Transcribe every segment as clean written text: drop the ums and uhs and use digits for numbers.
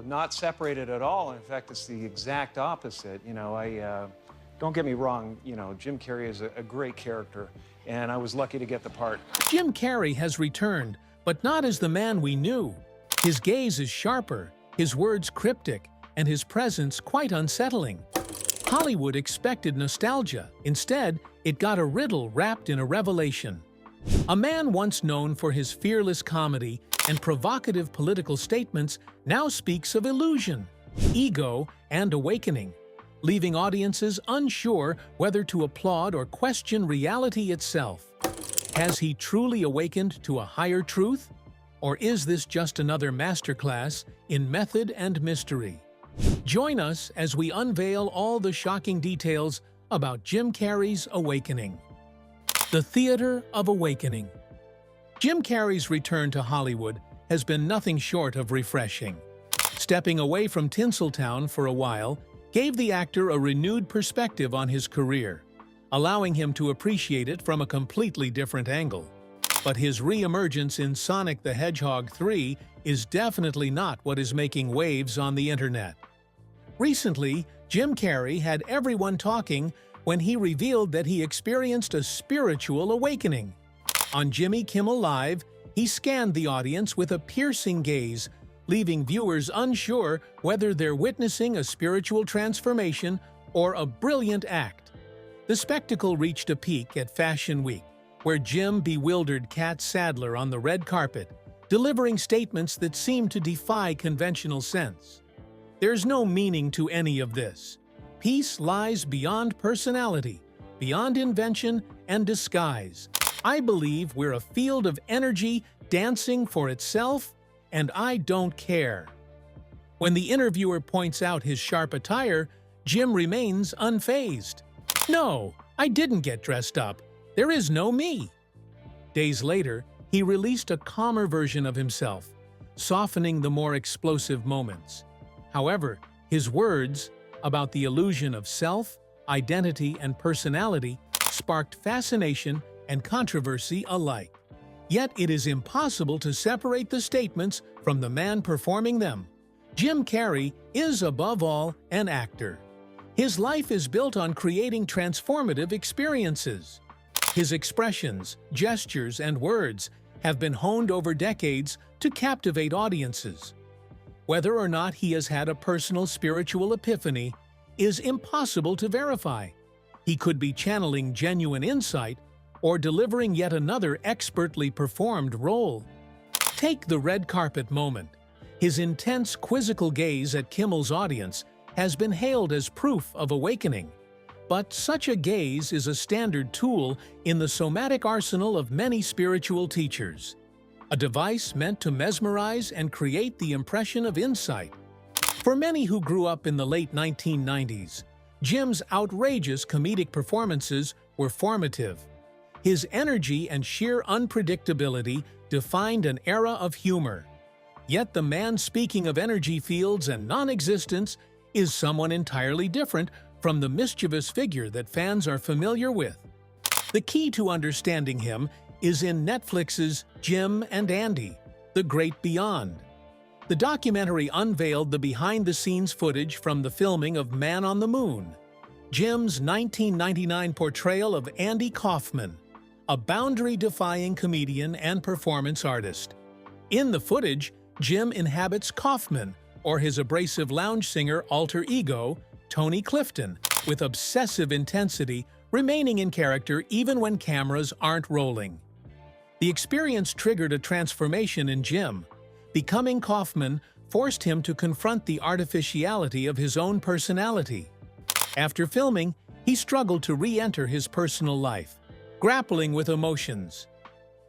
not separated at all. In fact, it's the exact opposite. You know, don't get me wrong, you know, Jim Carrey is a great character, and I was lucky to get the part. Jim Carrey has returned, but not as the man we knew. His gaze is sharper, his words cryptic, and his presence quite unsettling. Hollywood expected nostalgia. Instead, it got a riddle wrapped in a revelation. A man once known for his fearless comedy and provocative political statements now speaks of illusion, ego, and awakening, leaving audiences unsure whether to applaud or question reality itself. Has he truly awakened to a higher truth? Or is this just another masterclass in method and mystery? Join us as we unveil all the shocking details about Jim Carrey's awakening. The Theater of Awakening. Jim Carrey's return to Hollywood has been nothing short of refreshing. Stepping away from Tinseltown for a while gave the actor a renewed perspective on his career, allowing him to appreciate it from a completely different angle. But his re-emergence in Sonic the Hedgehog 3 is definitely not what is making waves on the internet. Recently, Jim Carrey had everyone talking when he revealed that he experienced a spiritual awakening. On Jimmy Kimmel Live, he scanned the audience with a piercing gaze, leaving viewers unsure whether they're witnessing a spiritual transformation or a brilliant act. The spectacle reached a peak at Fashion Week, where Jim bewildered Kat Sadler on the red carpet, delivering statements that seemed to defy conventional sense. There's no meaning to any of this. Peace lies beyond personality, beyond invention and disguise. I believe we're a field of energy dancing for itself, and I don't care. When the interviewer points out his sharp attire, Jim remains unfazed. No, I didn't get dressed up. There is no me. Days later, he released a calmer version of himself, softening the more explosive moments. However, his words about the illusion of self, identity, and personality sparked fascination and controversy alike. Yet it is impossible to separate the statements from the man performing them. Jim Carrey is, above all, an actor. His life is built on creating transformative experiences. His expressions, gestures, and words have been honed over decades to captivate audiences. Whether or not he has had a personal spiritual epiphany is impossible to verify. He could be channeling genuine insight or delivering yet another expertly performed role. Take the red carpet moment. His intense, quizzical gaze at Kimmel's audience has been hailed as proof of awakening. But such a gaze is a standard tool in the somatic arsenal of many spiritual teachers, a device meant to mesmerize and create the impression of insight. For many who grew up in the late 1990s, Jim's outrageous comedic performances were formative. His energy and sheer unpredictability defined an era of humor. Yet the man speaking of energy fields and non-existence is someone entirely different from the mischievous figure that fans are familiar with. The key to understanding him is in Netflix's Jim and Andy, The Great Beyond. The documentary unveiled the behind-the-scenes footage from the filming of Man on the Moon, Jim's 1999 portrayal of Andy Kaufman, a boundary-defying comedian and performance artist. In the footage, Jim inhabits Kaufman, or his abrasive lounge singer alter ego, Tony Clifton, with obsessive intensity, remaining in character even when cameras aren't rolling. The experience triggered a transformation in Jim. Becoming Kaufman forced him to confront the artificiality of his own personality. After filming, he struggled to re-enter his personal life, grappling with emotions.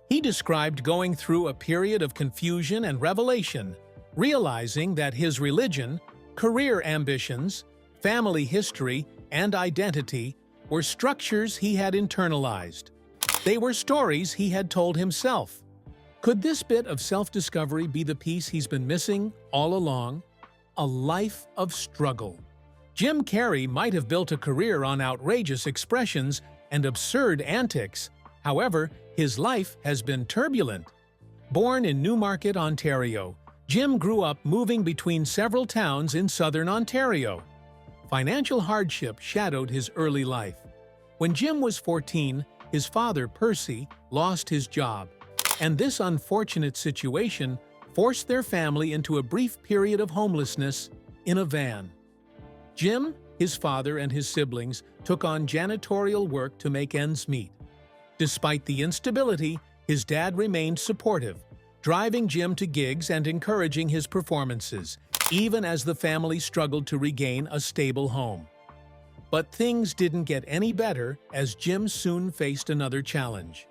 He described going through a period of confusion and revelation, realizing that his religion, career ambitions, family history, and identity were structures he had internalized. They were stories he had told himself. Could this bit of self-discovery be the piece he's been missing all along? A life of struggle. Jim Carrey might have built a career on outrageous expressions and absurd antics. However, his life has been turbulent. Born in Newmarket, Ontario, Jim grew up moving between several towns in southern Ontario. Financial hardship shadowed his early life. When Jim was 14, his father, Percy, lost his job, and this unfortunate situation forced their family into a brief period of homelessness in a van. Jim, his father, and his siblings took on janitorial work to make ends meet. Despite the instability, his dad remained supportive, driving Jim to gigs and encouraging his performances, even as the family struggled to regain a stable home. But things didn't get any better as Jim soon faced another challenge.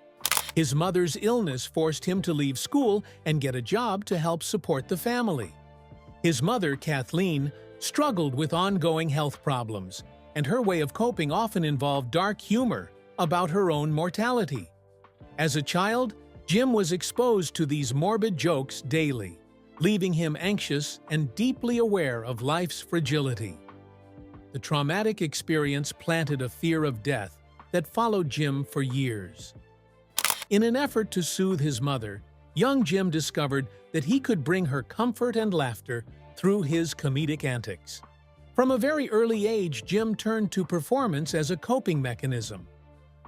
His mother's illness forced him to leave school and get a job to help support the family. His mother, Kathleen, struggled with ongoing health problems, and her way of coping often involved dark humor about her own mortality. As a child, Jim was exposed to these morbid jokes daily, leaving him anxious and deeply aware of life's fragility. The traumatic experience planted a fear of death that followed Jim for years. In an effort to soothe his mother, young Jim discovered that he could bring her comfort and laughter through his comedic antics. From a very early age, Jim turned to performance as a coping mechanism.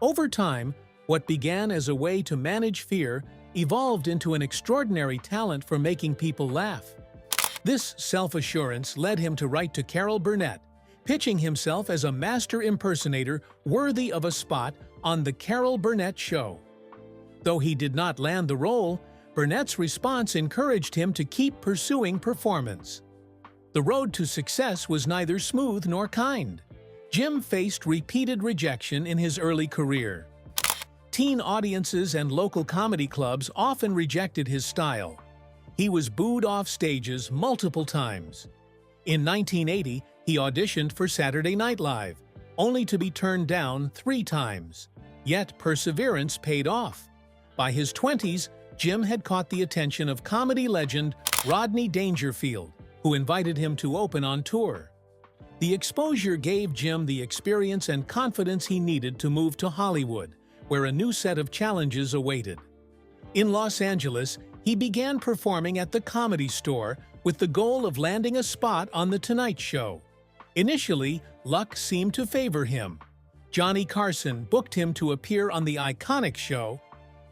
Over time, what began as a way to manage fear evolved into an extraordinary talent for making people laugh. This self-assurance led him to write to Carol Burnett, pitching himself as a master impersonator worthy of a spot on The Carol Burnett Show. Though he did not land the role, Burnett's response encouraged him to keep pursuing performance. The road to success was neither smooth nor kind. Jim faced repeated rejection in his early career. Teen audiences and local comedy clubs often rejected his style. He was booed off stages multiple times. In 1980, he auditioned for Saturday Night Live, only to be turned down 3 times. Yet perseverance paid off. By his 20s, Jim had caught the attention of comedy legend Rodney Dangerfield, who invited him to open on tour. The exposure gave Jim the experience and confidence he needed to move to Hollywood, where a new set of challenges awaited. In Los Angeles, he began performing at the Comedy Store with the goal of landing a spot on The Tonight Show. Initially, luck seemed to favor him. Johnny Carson booked him to appear on the iconic show,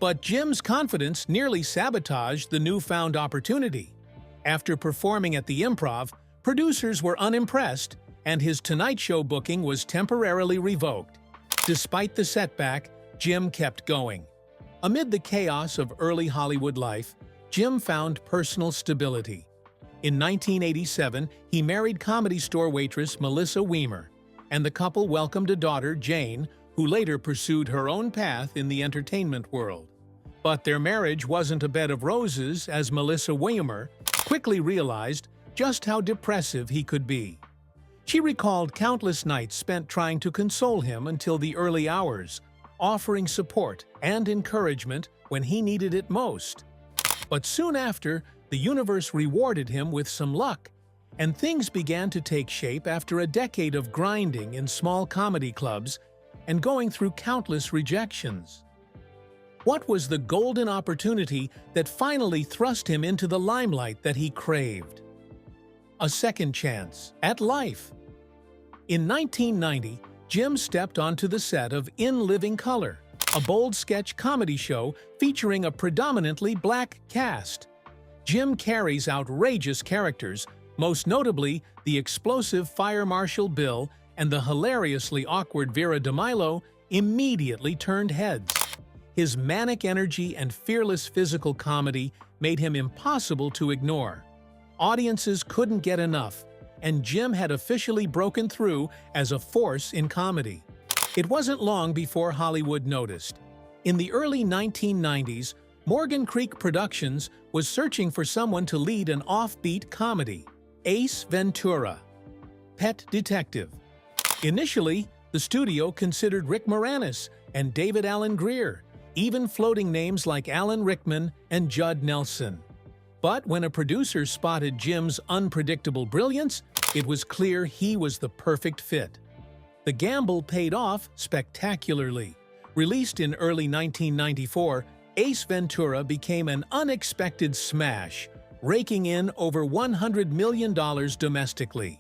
but Jim's confidence nearly sabotaged the newfound opportunity. After performing at the Improv, producers were unimpressed, and his Tonight Show booking was temporarily revoked. Despite the setback, Jim kept going. Amid the chaos of early Hollywood life, Jim found personal stability. In 1987, he married Comedy Store waitress Melissa Weimer, and the couple welcomed a daughter, Jane, who later pursued her own path in the entertainment world. But their marriage wasn't a bed of roses, as Melissa Weimer quickly realized just how depressive he could be. She recalled countless nights spent trying to console him until the early hours, offering support and encouragement when he needed it most. But soon after, the universe rewarded him with some luck, and things began to take shape after a decade of grinding in small comedy clubs and going through countless rejections. What was the golden opportunity that finally thrust him into the limelight that he craved? A second chance at life. In 1990, Jim stepped onto the set of In Living Color, a bold sketch comedy show featuring a predominantly black cast. Jim Carrey's outrageous characters, most notably the explosive Fire Marshal Bill and the hilariously awkward Vera DeMilo, immediately turned heads. His manic energy and fearless physical comedy made him impossible to ignore. Audiences couldn't get enough, and Jim had officially broken through as a force in comedy. It wasn't long before Hollywood noticed. In the early 1990s, Morgan Creek Productions was searching for someone to lead an offbeat comedy, Ace Ventura, Pet Detective. Initially, the studio considered Rick Moranis and David Alan Grier, even floating names like Alan Rickman and Judd Nelson. But when a producer spotted Jim's unpredictable brilliance, it was clear he was the perfect fit. The gamble paid off spectacularly. Released in early 1994, Ace Ventura became an unexpected smash, raking in over $100 million domestically.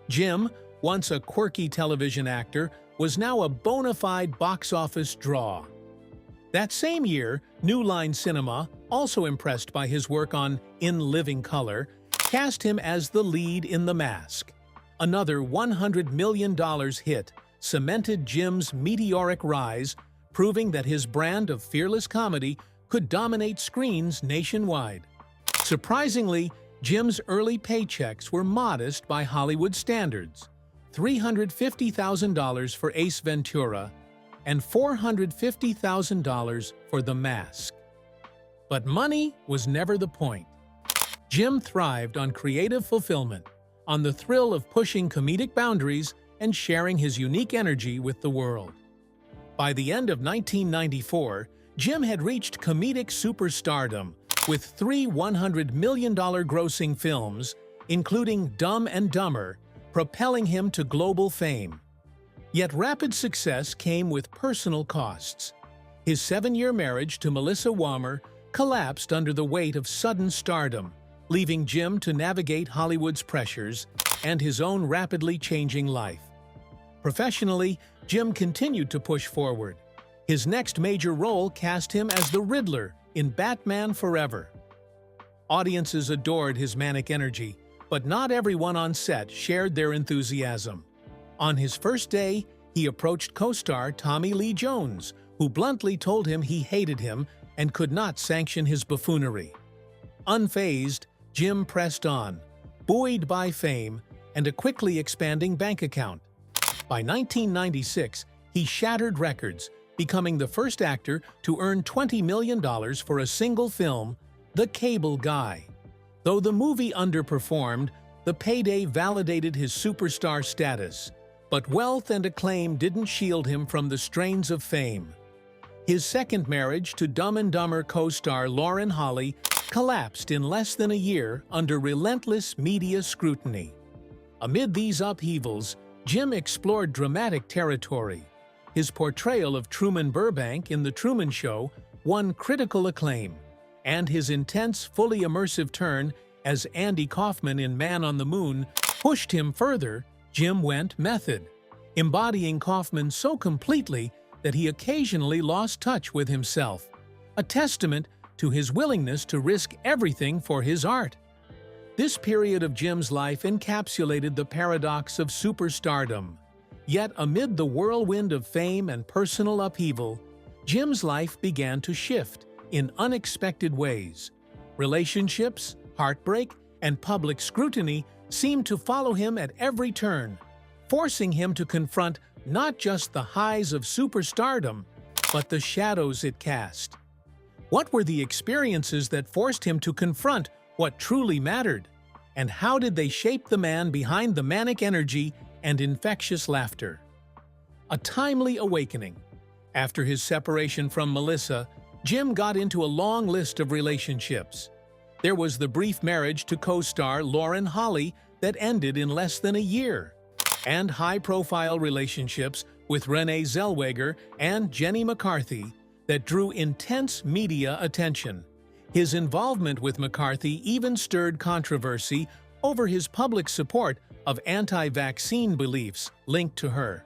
Jim, once a quirky television actor, was now a bona fide box office draw. That same year, New Line Cinema, also impressed by his work on In Living Color, cast him as the lead in The Mask. Another $100 million hit cemented Jim's meteoric rise, proving that his brand of fearless comedy could dominate screens nationwide. Surprisingly, Jim's early paychecks were modest by Hollywood standards: $350,000 for Ace Ventura and $450,000 for The Mask. But money was never the point. Jim thrived on creative fulfillment, on the thrill of pushing comedic boundaries and sharing his unique energy with the world. By the end of 1994, Jim had reached comedic superstardom with 3 $100 million grossing films, including Dumb and Dumber, propelling him to global fame. Yet rapid success came with personal costs. His 7-year marriage to Melissa Wahmer collapsed under the weight of sudden stardom, leaving Jim to navigate Hollywood's pressures and his own rapidly changing life. Professionally, Jim continued to push forward. His next major role cast him as the Riddler in Batman Forever. Audiences adored his manic energy, but not everyone on set shared their enthusiasm. On his first day, he approached co-star Tommy Lee Jones, who bluntly told him he hated him and could not sanction his buffoonery. Unfazed, Jim pressed on, buoyed by fame and a quickly expanding bank account. By 1996, he shattered records, becoming the first actor to earn $20 million for a single film, The Cable Guy. Though the movie underperformed, the payday validated his superstar status, but wealth and acclaim didn't shield him from the strains of fame. His second marriage to Dumb and Dumber co-star Lauren Holly collapsed in less than a year under relentless media scrutiny. Amid these upheavals, Jim explored dramatic territory. His portrayal of Truman Burbank in The Truman Show won critical acclaim, and his intense, fully immersive turn as Andy Kaufman in Man on the Moon pushed him further. Jim went method, embodying Kaufman so completely that he occasionally lost touch with himself, a testament to his willingness to risk everything for his art. This period of Jim's life encapsulated the paradox of superstardom. Yet amid the whirlwind of fame and personal upheaval, Jim's life began to shift in unexpected ways. Relationships, heartbreak, and public scrutiny seemed to follow him at every turn, forcing him to confront not just the highs of superstardom, but the shadows it cast. What were the experiences that forced him to confront what truly mattered? And how did they shape the man behind the manic energy and infectious laughter? A timely awakening. After his separation from Melissa, Jim got into a long list of relationships. There was the brief marriage to co-star Lauren Holly that ended in less than a year, and high-profile relationships with Renee Zellweger and Jenny McCarthy that drew intense media attention. His involvement with McCarthy even stirred controversy over his public support of anti-vaccine beliefs linked to her.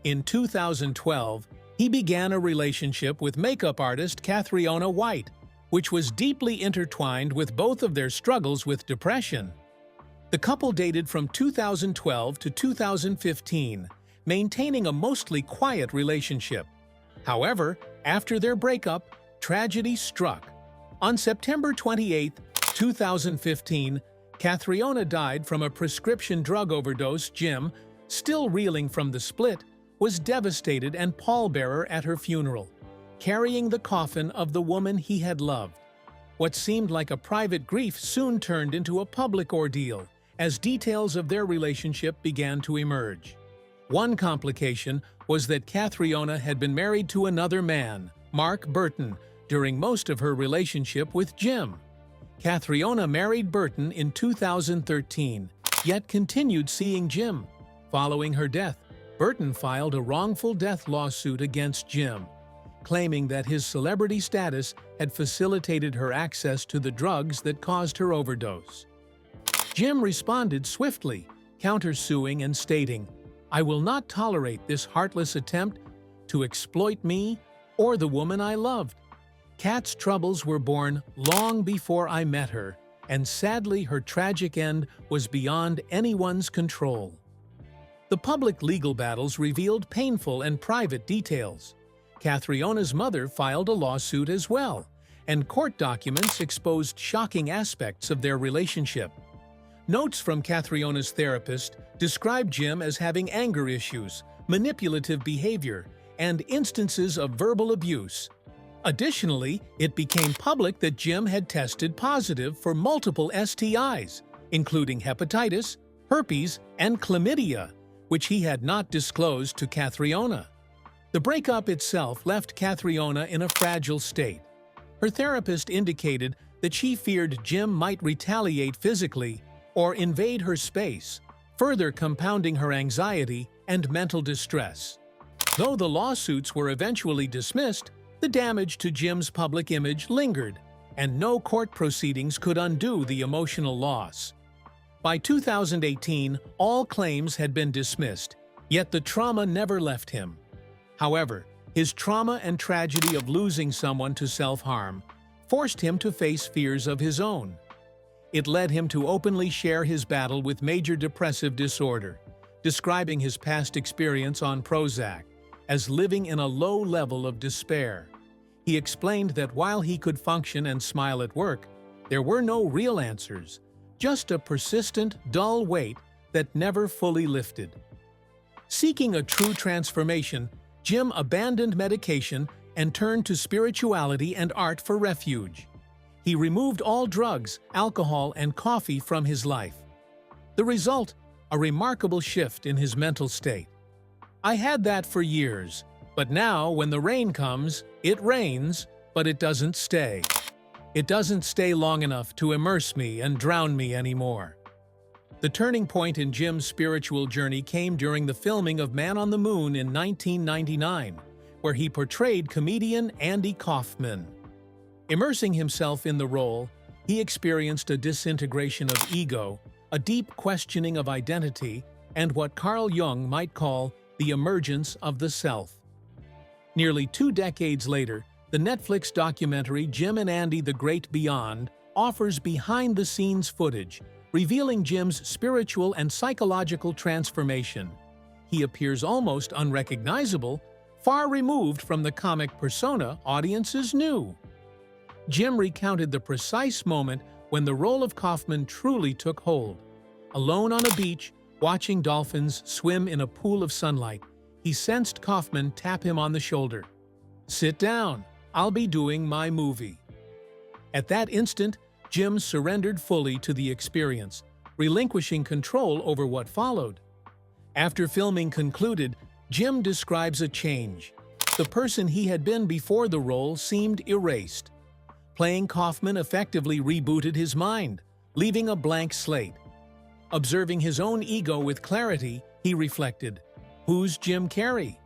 In 2012, he began a relationship with makeup artist Catriona White, which was deeply intertwined with both of their struggles with depression. The couple dated from 2012 to 2015, maintaining a mostly quiet relationship. However, after their breakup, tragedy struck. On September 28, 2015, Catriona died from a prescription drug overdose. Jim, still reeling from the split, was devastated and pallbearer at her funeral, carrying the coffin of the woman he had loved. What seemed like a private grief soon turned into a public ordeal as details of their relationship began to emerge. One complication was that Catriona had been married to another man, Mark Burton, during most of her relationship with Jim. Catriona married Burton in 2013, yet continued seeing Jim. Following her death, Burton filed a wrongful death lawsuit against Jim. claiming that his celebrity status had facilitated her access to the drugs that caused her overdose. Jim responded swiftly, countersuing and stating, "I will not tolerate this heartless attempt to exploit me or the woman I loved. Kat's troubles were born long before I met her, and sadly her tragic end was beyond anyone's control." The public legal battles revealed painful and private details. Cathriona's mother filed a lawsuit as well, and court documents exposed shocking aspects of their relationship. Notes from Cathriona's therapist described Jim as having anger issues, manipulative behavior, and instances of verbal abuse. Additionally, it became public that Jim had tested positive for multiple STIs, including hepatitis, herpes, and chlamydia, which he had not disclosed to Cathriona. The breakup itself left Cathriona in a fragile state. Her therapist indicated that she feared Jim might retaliate physically or invade her space, further compounding her anxiety and mental distress. Though the lawsuits were eventually dismissed, the damage to Jim's public image lingered, and no court proceedings could undo the emotional loss. By 2018, all claims had been dismissed, yet the trauma never left him. However, his trauma and tragedy of losing someone to self-harm forced him to face fears of his own. It led him to openly share his battle with major depressive disorder, describing his past experience on Prozac as living in a low level of despair. He explained that while he could function and smile at work, there were no real answers, just a persistent, dull weight that never fully lifted. Seeking a true transformation, Jim abandoned medication and turned to spirituality and art for refuge. He removed all drugs, alcohol, and coffee from his life. The result, a remarkable shift in his mental state. "I had that for years, but now when the rain comes, it rains, but it doesn't stay. It doesn't stay long enough to immerse me and drown me anymore." The turning point in Jim's spiritual journey came during the filming of Man on the Moon in 1999, where he portrayed comedian Andy Kaufman. Immersing himself in the role, he experienced a disintegration of ego, a deep questioning of identity, and what Carl Jung might call the emergence of the self. Nearly 2 decades later, the Netflix documentary Jim and Andy: The Great Beyond offers behind-the-scenes footage, revealing Jim's spiritual and psychological transformation. He appears almost unrecognizable, far removed from the comic persona audiences knew. Jim recounted the precise moment when the role of Kaufman truly took hold. Alone on a beach, watching dolphins swim in a pool of sunlight, he sensed Kaufman tap him on the shoulder. "Sit down, I'll be doing my movie." At that instant, Jim surrendered fully to the experience, relinquishing control over what followed. After filming concluded, Jim describes a change. The person he had been before the role seemed erased. Playing Kaufman effectively rebooted his mind, leaving a blank slate. Observing his own ego with clarity, he reflected, "Who's Jim Carrey?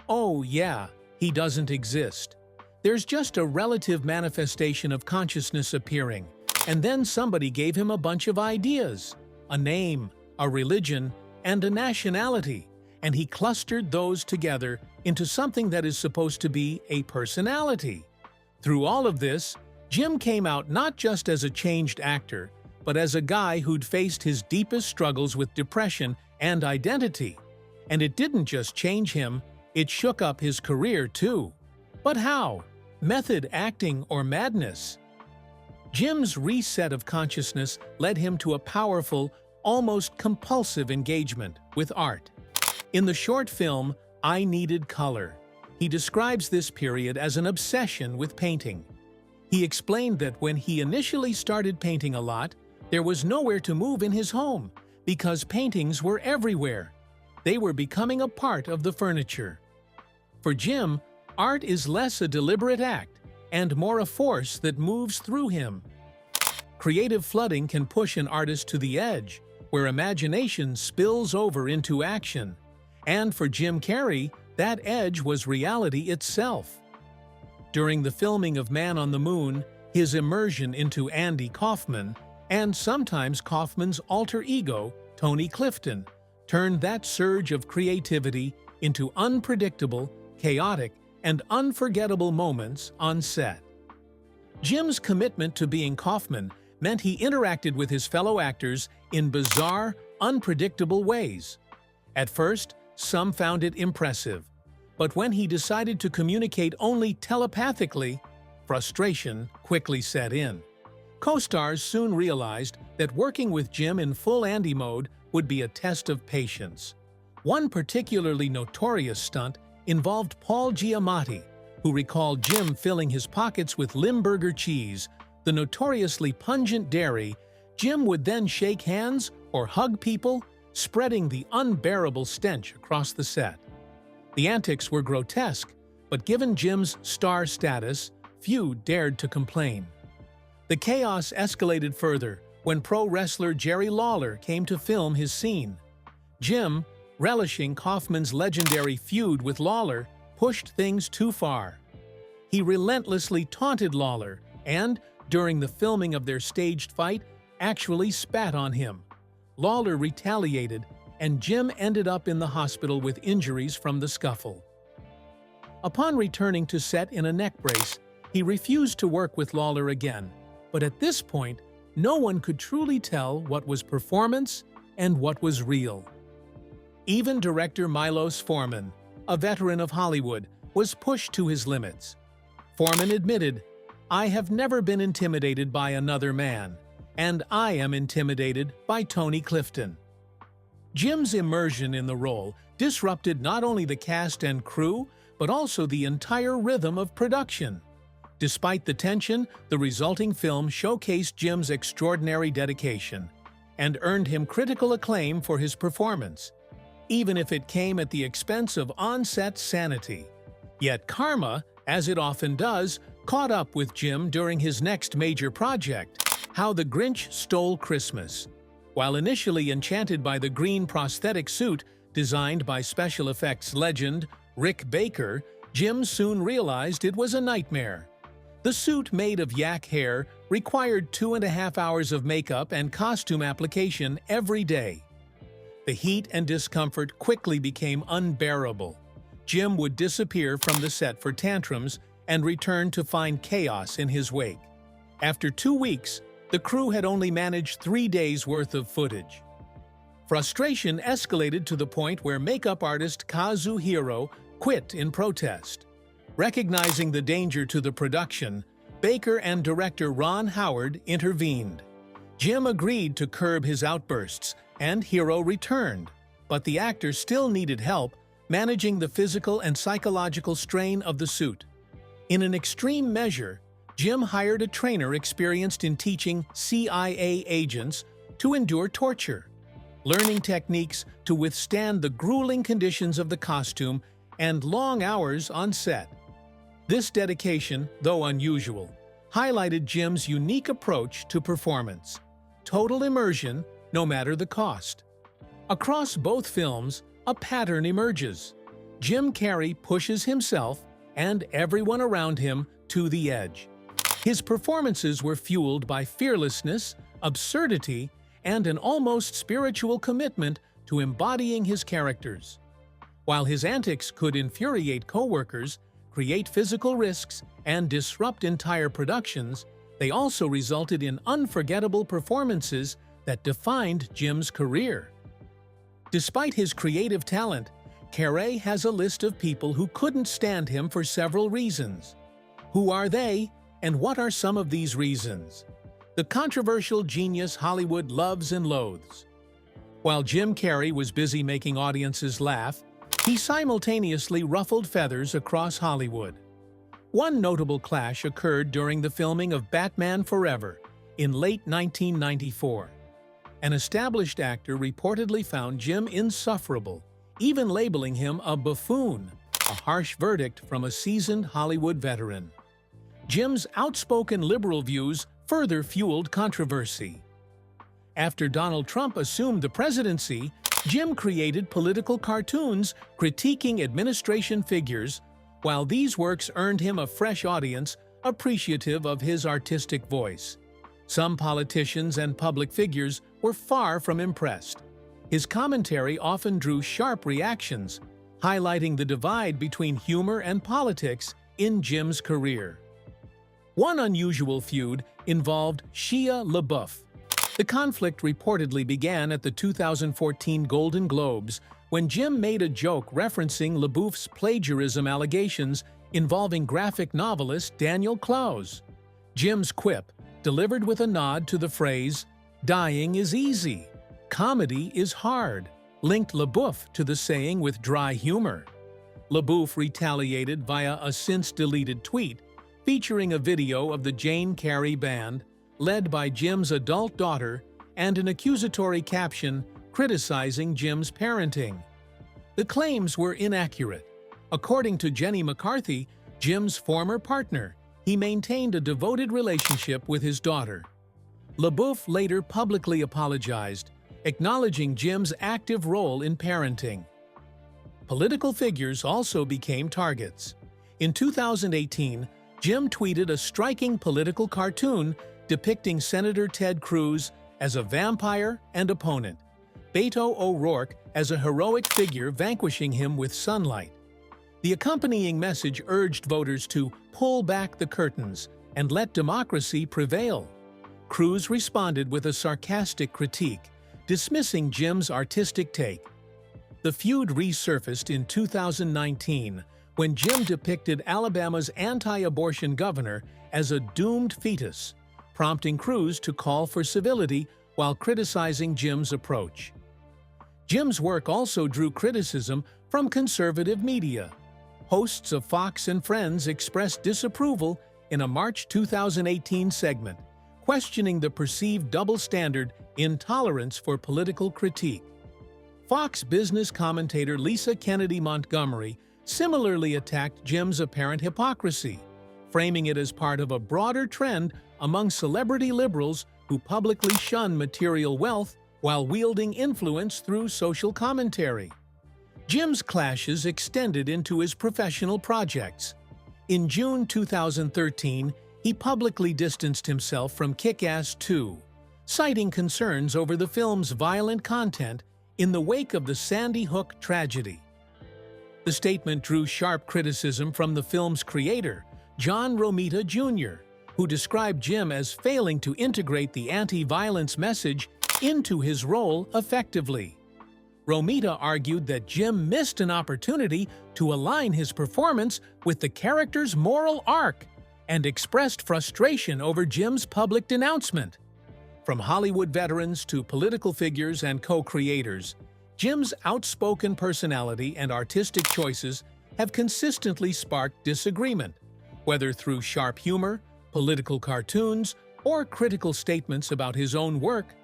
Oh yeah, he doesn't exist. There's just a relative manifestation of consciousness appearing, and then somebody gave him a bunch of ideas, a name, a religion, and a nationality, and he clustered those together into something that is supposed to be a personality." Through all of this, Jim came out not just as a changed actor, but as a guy who'd faced his deepest struggles with depression and identity. And it didn't just change him, it shook up his career too. But how? Method acting or madness? Jim's reset of consciousness led him to a powerful, almost compulsive engagement with art. In the short film, I Needed Color, he describes this period as an obsession with painting. He explained that when he initially started painting a lot, there was nowhere to move in his home because paintings were everywhere. They were becoming a part of the furniture. For Jim, art is less a deliberate act and more a force that moves through him. Creative flooding can push an artist to the edge, where imagination spills over into action. And for Jim Carrey, that edge was reality itself. During the filming of Man on the Moon, his immersion into Andy Kaufman, and sometimes Kaufman's alter ego, Tony Clifton, turned that surge of creativity into unpredictable, chaotic, and unforgettable moments on set. Jim's commitment to being Kaufman meant he interacted with his fellow actors in bizarre, unpredictable ways. At first, some found it impressive, but when he decided to communicate only telepathically, frustration quickly set in. Co-stars soon realized that working with Jim in full Andy mode would be a test of patience. One particularly notorious stunt involved Paul Giamatti, who recalled Jim filling his pockets with Limburger cheese, the notoriously pungent dairy. Jim would then shake hands or hug people, spreading the unbearable stench across the set. The antics were grotesque, but given Jim's star status, few dared to complain. The chaos escalated further when pro wrestler Jerry Lawler came to film his scene. Jim, relishing Kaufman's legendary feud with Lawler, pushed things too far. He relentlessly taunted Lawler and, during the filming of their staged fight, actually spat on him. Lawler retaliated, and Jim ended up in the hospital with injuries from the scuffle. Upon returning to set in a neck brace, he refused to work with Lawler again, but at this point, no one could truly tell what was performance and what was real. Even director Milos Forman, a veteran of Hollywood, was pushed to his limits. Forman admitted, "I have never been intimidated by another man, and I am intimidated by Tony Clifton." Jim's immersion in the role disrupted not only the cast and crew, but also the entire rhythm of production. Despite the tension, the resulting film showcased Jim's extraordinary dedication and earned him critical acclaim for his performance, even if it came at the expense of on-set sanity. Yet karma, as it often does, caught up with Jim during his next major project, How the Grinch Stole Christmas. While initially enchanted by the green prosthetic suit designed by special effects legend Rick Baker, Jim soon realized it was a nightmare. The suit, made of yak hair, required 2.5 hours of makeup and costume application every day. The heat and discomfort quickly became unbearable. Jim would disappear from the set for tantrums and return to find chaos in his wake. After 2 weeks, the crew had only managed 3 days' worth of footage. Frustration escalated to the point where makeup artist Kazuhiro quit in protest. Recognizing the danger to the production, Baker and director Ron Howard intervened. Jim agreed to curb his outbursts, and Hiro returned, but the actor still needed help managing the physical and psychological strain of the suit. In an extreme measure, Jim hired a trainer experienced in teaching CIA agents to endure torture, learning techniques to withstand the grueling conditions of the costume and long hours on set. This dedication, though unusual, highlighted Jim's unique approach to performance: total immersion, no matter the cost. Across both films, a pattern emerges. Jim Carrey pushes himself and everyone around him to the edge. His performances were fueled by fearlessness, absurdity, and an almost spiritual commitment to embodying his characters. While his antics could infuriate co-workers, create physical risks, and disrupt entire productions, they also resulted in unforgettable performances that defined Jim's career. Despite his creative talent, Carrey has a list of people who couldn't stand him for several reasons. Who are they, and what are some of these reasons? The controversial genius Hollywood loves and loathes. While Jim Carrey was busy making audiences laugh, he simultaneously ruffled feathers across Hollywood. One notable clash occurred during the filming of Batman Forever in late 1994. An established actor reportedly found Jim insufferable, even labeling him a buffoon, a harsh verdict from a seasoned Hollywood veteran. Jim's outspoken liberal views further fueled controversy. After Donald Trump assumed the presidency, Jim created political cartoons critiquing administration figures, while these works earned him a fresh audience appreciative of his artistic voice. Some politicians and public figures were far from impressed. His commentary often drew sharp reactions, highlighting the divide between humor and politics in Jim's career. One unusual feud involved Shia LaBeouf. The conflict reportedly began at the 2014 Golden Globes when Jim made a joke referencing LaBeouf's plagiarism allegations involving graphic novelist Daniel Clowes. Jim's quip, delivered with a nod to the phrase, "Dying is easy, comedy is hard," linked LaBeouf to the saying with dry humor. LaBeouf retaliated via a since-deleted tweet featuring a video of the Jim Carrey band, led by Jim's adult daughter, and an accusatory caption criticizing Jim's parenting. The claims were inaccurate. According to Jenny McCarthy, Jim's former partner, he maintained a devoted relationship with his daughter. LaBeouf later publicly apologized, acknowledging Jim's active role in parenting. Political figures also became targets. In 2018, Jim tweeted a striking political cartoon depicting Senator Ted Cruz as a vampire and opponent, Beto O'Rourke as a heroic figure vanquishing him with sunlight. The accompanying message urged voters to pull back the curtains and let democracy prevail. Cruz responded with a sarcastic critique, dismissing Jim's artistic take. The feud resurfaced in 2019 when Jim depicted Alabama's anti-abortion governor as a doomed fetus, prompting Cruz to call for civility while criticizing Jim's approach. Jim's work also drew criticism from conservative media. Hosts of Fox and Friends expressed disapproval in a March 2018 segment, questioning the perceived double standard in tolerance for political critique. Fox business commentator Lisa Kennedy Montgomery similarly attacked Jim's apparent hypocrisy, framing it as part of a broader trend among celebrity liberals who publicly shun material wealth while wielding influence through social commentary. Jim's clashes extended into his professional projects. In June 2013, he publicly distanced himself from Kick-Ass 2, citing concerns over the film's violent content in the wake of the Sandy Hook tragedy. The statement drew sharp criticism from the film's creator, John Romita Jr., who described Jim as failing to integrate the anti-violence message into his role effectively. Romita argued that Jim missed an opportunity to align his performance with the character's moral arc and expressed frustration over Jim's public denouncement. From Hollywood veterans to political figures and co-creators, Jim's outspoken personality and artistic choices have consistently sparked disagreement, whether through sharp humor, political cartoons, or critical statements about his own work.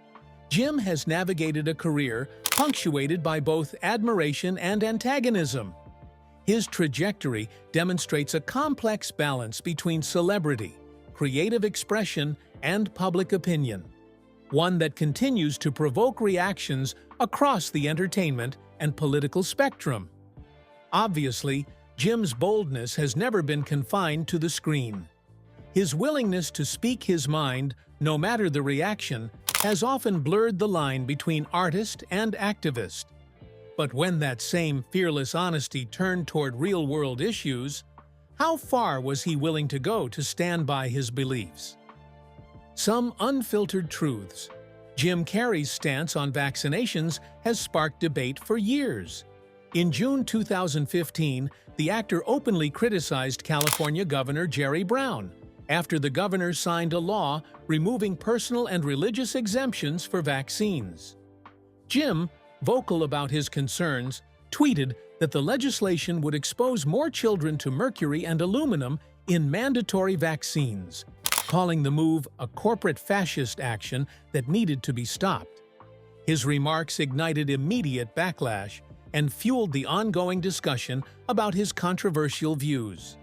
Jim has navigated a career punctuated by both admiration and antagonism. His trajectory demonstrates a complex balance between celebrity, creative expression, and public opinion, one that continues to provoke reactions across the entertainment and political spectrum. Obviously, Jim's boldness has never been confined to the screen. His willingness to speak his mind, no matter the reaction, has often blurred the line between artist and activist. But when that same fearless honesty turned toward real-world issues, how far was he willing to go to stand by his beliefs? Some unfiltered truths. Jim Carrey's stance on vaccinations has sparked debate for years. In June 2015, the actor openly criticized California Governor Jerry Brown after the governor signed a law removing personal and religious exemptions for vaccines. Jim, vocal about his concerns, tweeted that the legislation would expose more children to mercury and aluminum in mandatory vaccines, calling the move a corporate fascist action that needed to be stopped. His remarks ignited immediate backlash and fueled the ongoing discussion about his controversial views.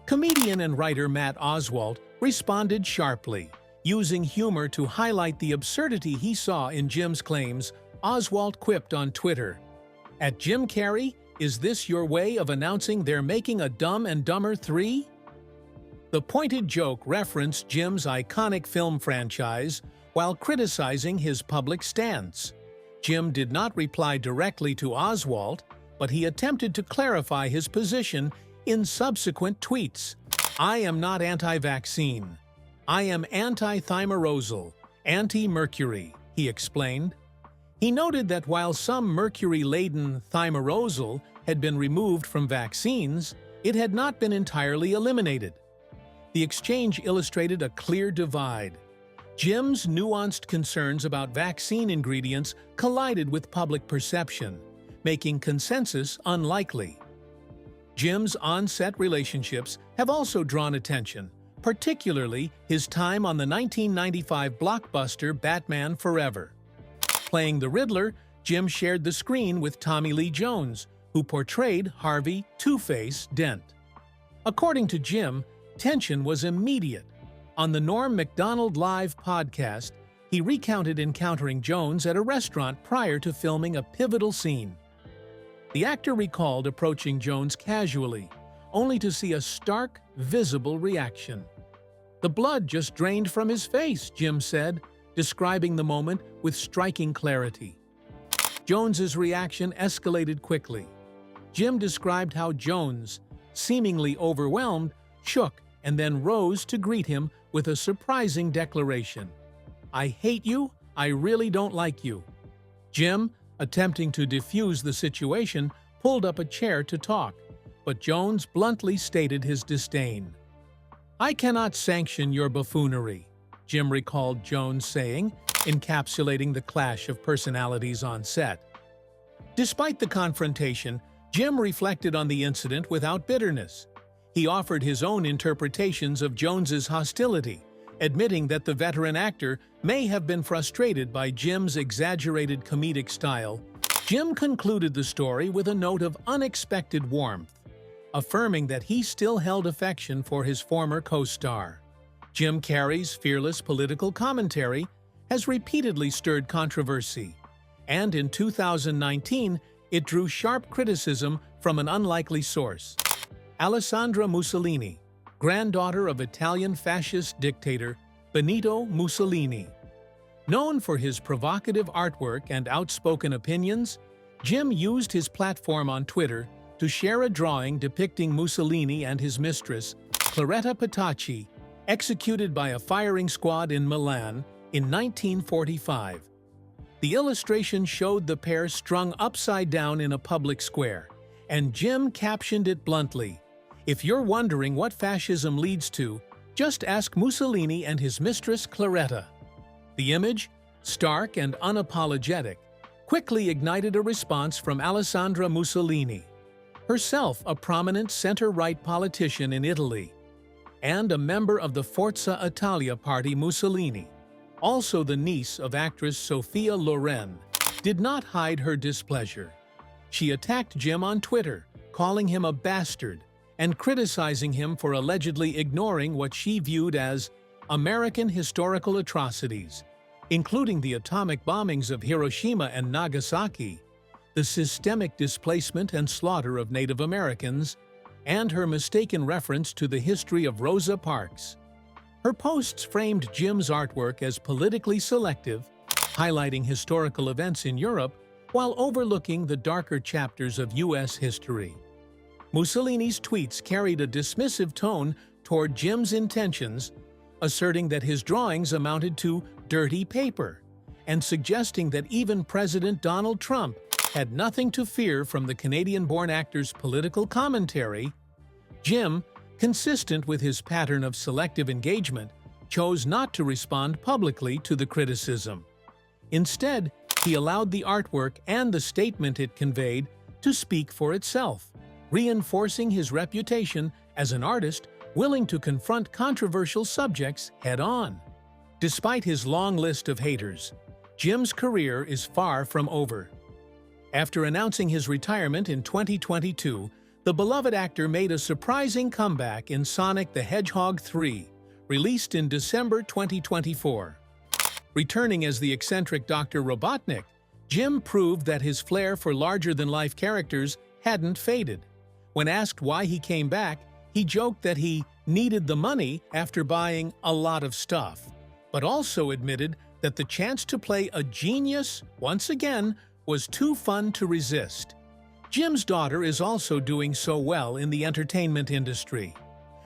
Comedian and writer Matt Oswalt responded sharply. Using humor to highlight the absurdity he saw in Jim's claims, Oswalt quipped on Twitter, "At Jim Carrey, Is this your way of announcing they're making a Dumb and Dumber 3? The pointed joke referenced Jim's iconic film franchise while criticizing his public stance. Jim did not reply directly to Oswalt, but he attempted to clarify his position in subsequent tweets. "I am not anti-vaccine. I am anti-thimerosal, anti-mercury," he explained. He noted that while some mercury-laden thimerosal had been removed from vaccines, it had not been entirely eliminated. The exchange illustrated a clear divide. Jim's nuanced concerns about vaccine ingredients collided with public perception, making consensus unlikely. Jim's on-set relationships have also drawn attention, particularly his time on the 1995 blockbuster Batman Forever. Playing the Riddler, Jim shared the screen with Tommy Lee Jones, who portrayed Harvey Two-Face Dent. According to Jim, tension was immediate. On the Norm Macdonald Live podcast, he recounted encountering Jones at a restaurant prior to filming a pivotal scene. The actor recalled approaching Jones casually, only to see a stark, visible reaction. "The blood just drained from his face," Jim said, describing the moment with striking clarity. Jones's reaction escalated quickly. Jim described how Jones, seemingly overwhelmed, shook and then rose to greet him with a surprising declaration. "I hate you. I really don't like you." Jim, attempting to defuse the situation, pulled up a chair to talk, but Jones bluntly stated his disdain. "I cannot sanction your buffoonery," Jim recalled Jones saying, encapsulating the clash of personalities on set. Despite the confrontation, Jim reflected on the incident without bitterness. He offered his own interpretations of Jones's hostility, admitting that the veteran actor may have been frustrated by Jim's exaggerated comedic style. Jim concluded the story with a note of unexpected warmth, affirming that he still held affection for his former co-star. Jim Carrey's fearless political commentary has repeatedly stirred controversy, and in 2019, it drew sharp criticism from an unlikely source. Alessandra Mussolini, granddaughter of Italian fascist dictator Benito Mussolini. Known for his provocative artwork and outspoken opinions, Jim used his platform on Twitter to share a drawing depicting Mussolini and his mistress, Claretta Petacci, executed by a firing squad in Milan in 1945. The illustration showed the pair strung upside down in a public square, and Jim captioned it bluntly, "If you're wondering what fascism leads to, just ask Mussolini and his mistress Claretta." The image, stark and unapologetic, quickly ignited a response from Alessandra Mussolini, herself a prominent center-right politician in Italy, and a member of the Forza Italia party. Mussolini, also the niece of actress Sophia Loren, did not hide her displeasure. She attacked Jim on Twitter, calling him a bastard, and criticizing him for allegedly ignoring what she viewed as American historical atrocities, including the atomic bombings of Hiroshima and Nagasaki, the systemic displacement and slaughter of Native Americans, and her mistaken reference to the history of Rosa Parks. Her posts framed Jim's artwork as politically selective, highlighting historical events in Europe while overlooking the darker chapters of U.S. history. Mussolini's tweets carried a dismissive tone toward Jim's intentions, asserting that his drawings amounted to dirty paper, and suggesting that even President Donald Trump had nothing to fear from the Canadian-born actor's political commentary. Jim, consistent with his pattern of selective engagement, chose not to respond publicly to the criticism. Instead, he allowed the artwork and the statement it conveyed to speak for itself, reinforcing his reputation as an artist willing to confront controversial subjects head-on. Despite his long list of haters, Jim's career is far from over. After announcing his retirement in 2022, the beloved actor made a surprising comeback in Sonic the Hedgehog 3, released in December 2024. Returning as the eccentric Dr. Robotnik, Jim proved that his flair for larger-than-life characters hadn't faded. When asked why he came back, he joked that he needed the money after buying a lot of stuff, but also admitted that the chance to play a genius, once again, was too fun to resist. Jim's daughter is also doing so well in the entertainment industry.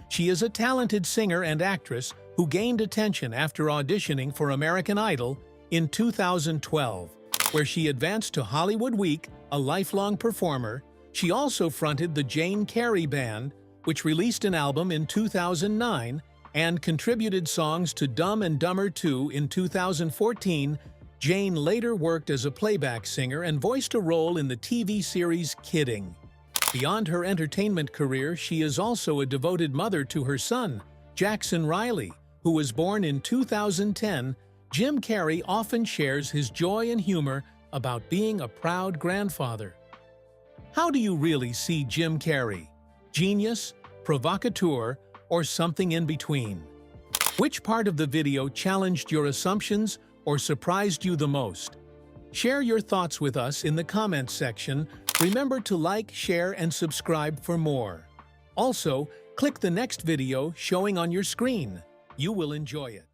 She is a talented singer and actress who gained attention after auditioning for American Idol in 2012, where she advanced to Hollywood Week, a lifelong performer. She also fronted the Jim Carrey Band, which released an album in 2009 and contributed songs to Dumb and Dumber 2 in 2014. Jane later worked as a playback singer and voiced a role in the TV series Kidding. Beyond her entertainment career, she is also a devoted mother to her son, Jackson Riley, who was born in 2010. Jim Carrey often shares his joy and humor about being a proud grandfather. How do you really see Jim Carrey? Genius, provocateur, or something in between? Which part of the video challenged your assumptions or surprised you the most? Share your thoughts with us in the comments section. Remember to like, share, and subscribe for more. Also, click the next video showing on your screen. You will enjoy it.